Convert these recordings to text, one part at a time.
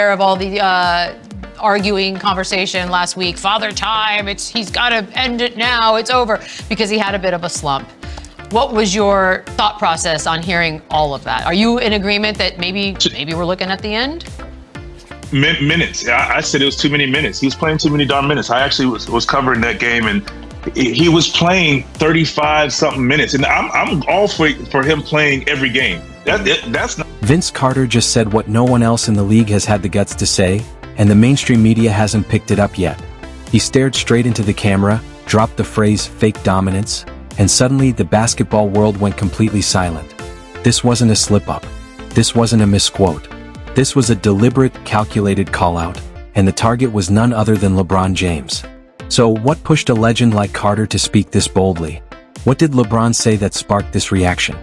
Of all the arguing conversation last week, Father Time, he's got to end it now, it's over, because he had a bit of a slump. What was your thought process on hearing all of that? Are you in agreement that maybe we're looking at the end? Minutes. I said it was too many minutes. He was playing too many darn minutes. I actually was covering that game, and he was playing 35 something minutes, and I'm all for him playing every game. That's not. Vince Carter just said what no one else in the league has had the guts to say, and the mainstream media hasn't picked it up yet. He stared straight into the camera, dropped the phrase fake dominance, and suddenly the basketball world went completely silent. This wasn't a slip-up. This wasn't a misquote. This was a deliberate, calculated call-out, and the target was none other than LeBron James. So what pushed a legend like Carter to speak this boldly? What did LeBron say that sparked this reaction?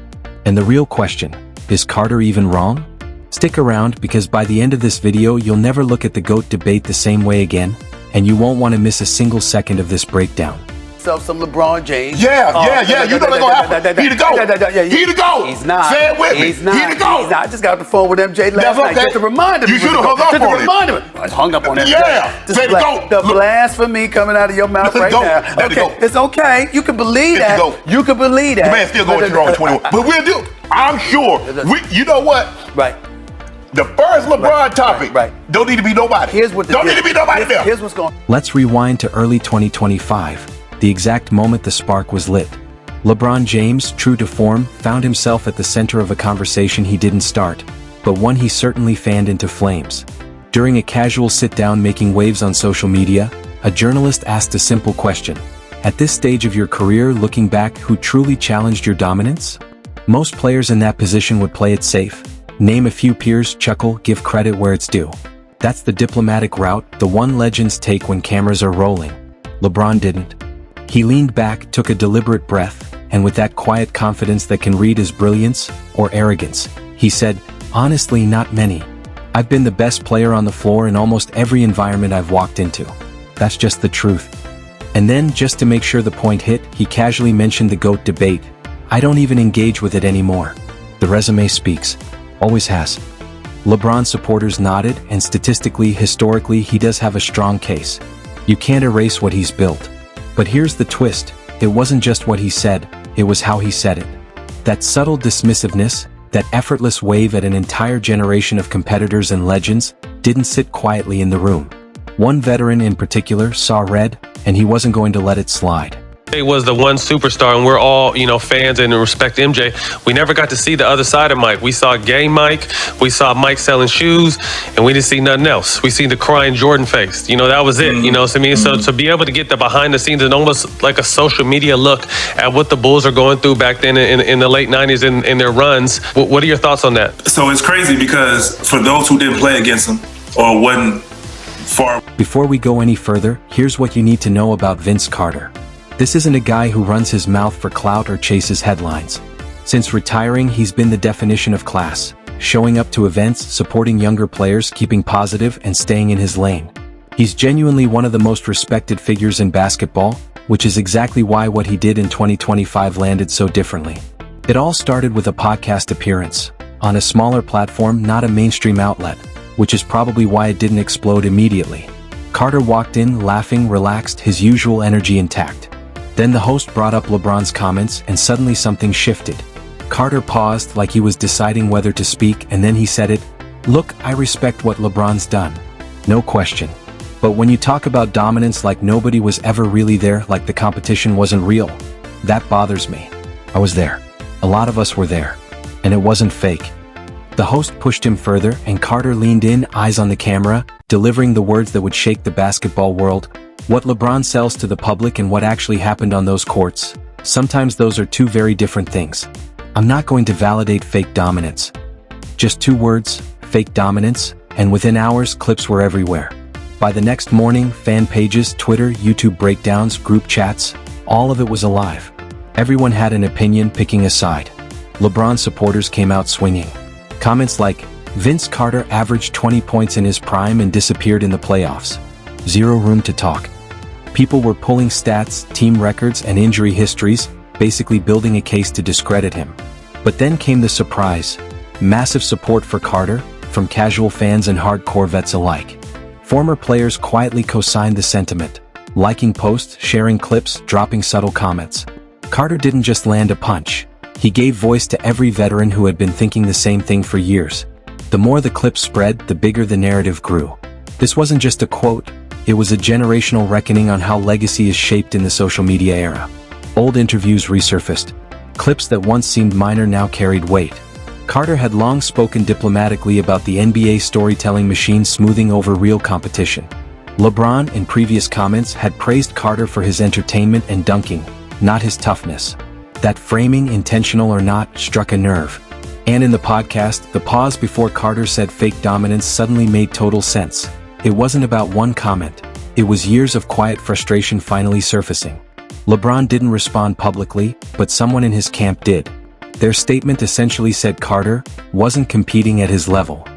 And the real question, is Carter even wrong? Stick around, because by the end of this video you'll never look at the GOAT debate the same way again, and you won't want to miss a single second of this breakdown. Some LeBron James. Yeah. You know they're gonna happen. He the GOAT. He the GOAT. He's not. Say it with me. He's not. He the GOAT. He's not. I just got off the phone with MJ last night just to remind him. You should have hung up on him. I hung up on him. Yeah. Say the GOAT. The blasphemy coming out of your mouth right now. Okay, it's okay. You can believe that. You can believe that. The man still going strong 21. But we'll do. I'm sure. You know what? Right. The first LeBron topic don't need to be nobody. Don't need to be nobody there. Here's what's going on. Let's rewind to early 2025, the exact moment the spark was lit. LeBron James, true to form, found himself at the center of a conversation he didn't start, but one he certainly fanned into flames. During a casual sit-down making waves on social media, a journalist asked a simple question. At this stage of your career, looking back, who truly challenged your dominance? Most players in that position would play it safe. Name a few peers, chuckle, give credit where it's due. That's the diplomatic route, the one legends take when cameras are rolling. LeBron didn't. He leaned back, took a deliberate breath, and with that quiet confidence that can read as brilliance or arrogance, he said, honestly, not many. I've been the best player on the floor in almost every environment I've walked into. That's just the truth. And then, just to make sure the point hit, he casually mentioned the GOAT debate. I don't even engage with it anymore. The resume speaks. Always has. LeBron supporters nodded, and statistically, historically, he does have a strong case. You can't erase what he's built. But here's the twist. It wasn't just what he said, it was how he said it. That subtle dismissiveness, that effortless wave at an entire generation of competitors and legends, didn't sit quietly in the room. One veteran in particular saw red, and he wasn't going to let it slide. He was the one superstar, and we're all, fans and respect MJ. We never got to see the other side of Mike. We saw gay Mike, we saw Mike selling shoes, and we didn't see nothing else. We seen the crying Jordan face. That was it. You know what I mean? So to be able to get the behind the scenes and almost like a social media look at what the Bulls are going through back then in the late 90s in their runs, what are your thoughts on that? So it's crazy because for those who didn't play against him or wasn't far. Before we go any further, here's what you need to know about Vince Carter. This isn't a guy who runs his mouth for clout or chases headlines. Since retiring, he's been the definition of class, showing up to events, supporting younger players, keeping positive, and staying in his lane. He's genuinely one of the most respected figures in basketball, which is exactly why what he did in 2025 landed so differently. It all started with a podcast appearance, on a smaller platform, not a mainstream outlet, which is probably why it didn't explode immediately. Carter walked in, laughing, relaxed, his usual energy intact. Then the host brought up LeBron's comments, and suddenly something shifted. Carter paused like he was deciding whether to speak, and then he said it. Look, I respect what LeBron's done. No question. But when you talk about dominance like nobody was ever really there, like the competition wasn't real, that bothers me. I was there. A lot of us were there. And it wasn't fake. The host pushed him further, and Carter leaned in, eyes on the camera, delivering the words that would shake the basketball world. What LeBron sells to the public and what actually happened on those courts, sometimes those are two very different things. I'm not going to validate fake dominance. Just two words, fake dominance, and within hours, clips were everywhere. By the next morning, fan pages, Twitter, YouTube breakdowns, group chats, all of it was alive. Everyone had an opinion, picking a side. LeBron supporters came out swinging. Comments like, Vince Carter averaged 20 points in his prime and disappeared in the playoffs. Zero room to talk. People were pulling stats, team records, and injury histories, basically building a case to discredit him. But then came the surprise. Massive support for Carter, from casual fans and hardcore vets alike. Former players quietly co-signed the sentiment, liking posts, sharing clips, dropping subtle comments. Carter didn't just land a punch. He gave voice to every veteran who had been thinking the same thing for years. The more the clips spread, the bigger the narrative grew. This wasn't just a quote, it was a generational reckoning on how legacy is shaped in the social media era. Old interviews resurfaced. Clips that once seemed minor now carried weight. Carter had long spoken diplomatically about the NBA storytelling machine smoothing over real competition. LeBron, in previous comments, had praised Carter for his entertainment and dunking, not his toughness. That framing, intentional or not, struck a nerve. And in the podcast, the pause before Carter said fake dominance suddenly made total sense. It wasn't about one comment. It was years of quiet frustration finally surfacing. LeBron didn't respond publicly, but someone in his camp did. Their statement essentially said Carter wasn't competing at his level.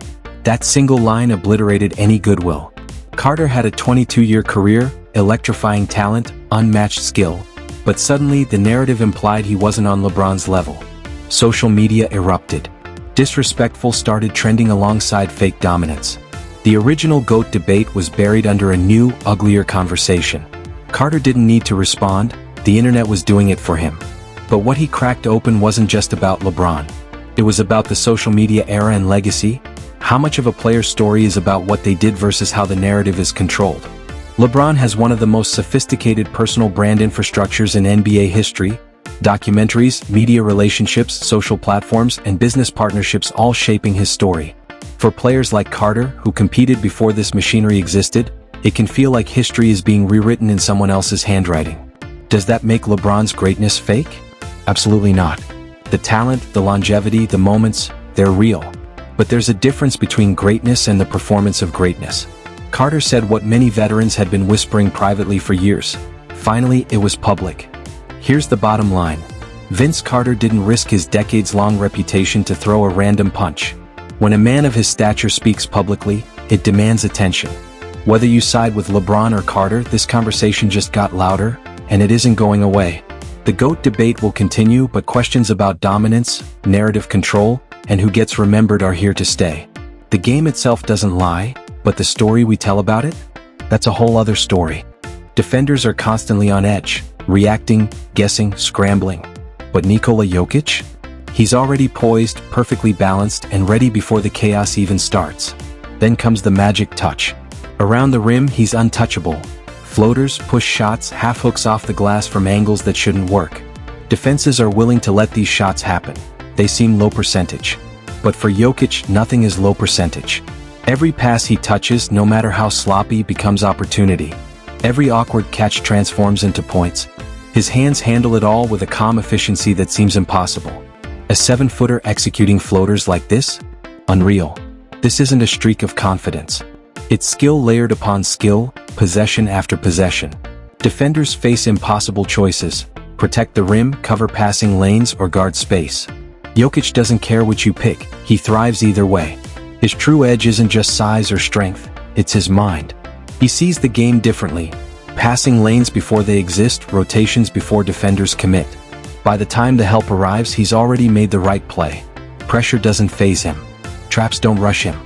That single line obliterated any goodwill. Carter had a 22-year career, electrifying talent, unmatched skill, but suddenly the narrative implied he wasn't on LeBron's level. Social media erupted. Disrespectful started trending alongside fake dominance. The original GOAT debate was buried under a new, uglier conversation. Carter didn't need to respond, the internet was doing it for him. But what he cracked open wasn't just about LeBron. It was about the social media era and legacy. How much of a player's story is about what they did versus how the narrative is controlled? LeBron has one of the most sophisticated personal brand infrastructures in NBA history. Documentaries, media relationships, social platforms, and business partnerships all shaping his story. For players like Carter, who competed before this machinery existed, it can feel like history is being rewritten in someone else's handwriting. Does that make LeBron's greatness fake? Absolutely not. The talent, the longevity, the moments, they're real. But there's a difference between greatness and the performance of greatness. Carter said what many veterans had been whispering privately for years. Finally, it was public. Here's the bottom line. Vince Carter didn't risk his decades-long reputation to throw a random punch. When a man of his stature speaks publicly, it demands attention. Whether you side with LeBron or Carter, this conversation just got louder, and it isn't going away. The GOAT debate will continue, but questions about dominance, narrative control, and who gets remembered are here to stay. The game itself doesn't lie, but the story we tell about it? That's a whole other story. Defenders are constantly on edge, reacting, guessing, scrambling. But Nikola Jokic? He's already poised, perfectly balanced, and ready before the chaos even starts. Then comes the magic touch. Around the rim, he's untouchable. Floaters, push shots, half hooks off the glass from angles that shouldn't work. Defenses are willing to let these shots happen. They seem low percentage. But for Jokic, nothing is low percentage. Every pass he touches, no matter how sloppy, becomes opportunity. Every awkward catch transforms into points. His hands handle it all with a calm efficiency that seems impossible. A 7-footer executing floaters like this? Unreal. This isn't a streak of confidence. It's skill layered upon skill, possession after possession. Defenders face impossible choices: protect the rim, cover passing lanes, or guard space. Jokic doesn't care which you pick, he thrives either way. His true edge isn't just size or strength, it's his mind. He sees the game differently, passing lanes before they exist, rotations before defenders commit. By the time the help arrives, he's already made the right play. Pressure doesn't faze him. Traps don't rush him.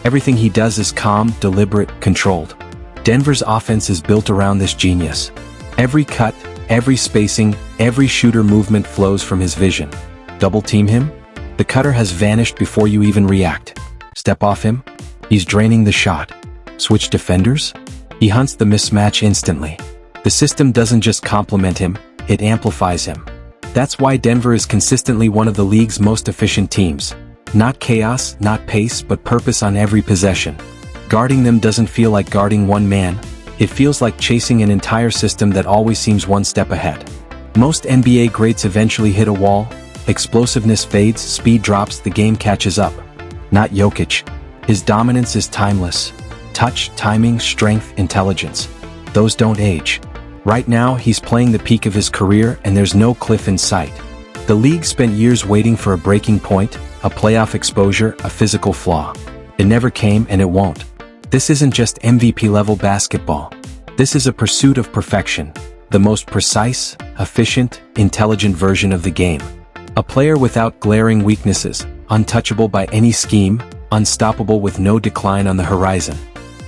Everything he does is calm, deliberate, controlled. Denver's offense is built around this genius. Every cut, every spacing, every shooter movement flows from his vision. Double team him? The cutter has vanished before you even react. Step off him? He's draining the shot. Switch defenders? He hunts the mismatch instantly. The system doesn't just complement him, it amplifies him. That's why Denver is consistently one of the league's most efficient teams. Not chaos, not pace, but purpose on every possession. Guarding them doesn't feel like guarding one man. It feels like chasing an entire system that always seems one step ahead. Most NBA greats eventually hit a wall. Explosiveness fades, speed drops, the game catches up. Not Jokic. His dominance is timeless. Touch, timing, strength, intelligence. Those don't age. Right now, he's playing the peak of his career, and there's no cliff in sight. The league spent years waiting for a breaking point, a playoff exposure, a physical flaw. It never came, and it won't. This isn't just MVP-level basketball. This is a pursuit of perfection, the most precise, efficient, intelligent version of the game. A player without glaring weaknesses, untouchable by any scheme, unstoppable with no decline on the horizon.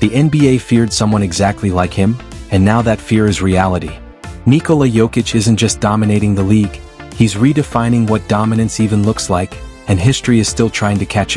The NBA feared someone exactly like him, and now that fear is reality. Nikola Jokic isn't just dominating the league, he's redefining what dominance even looks like, and history is still trying to catch up.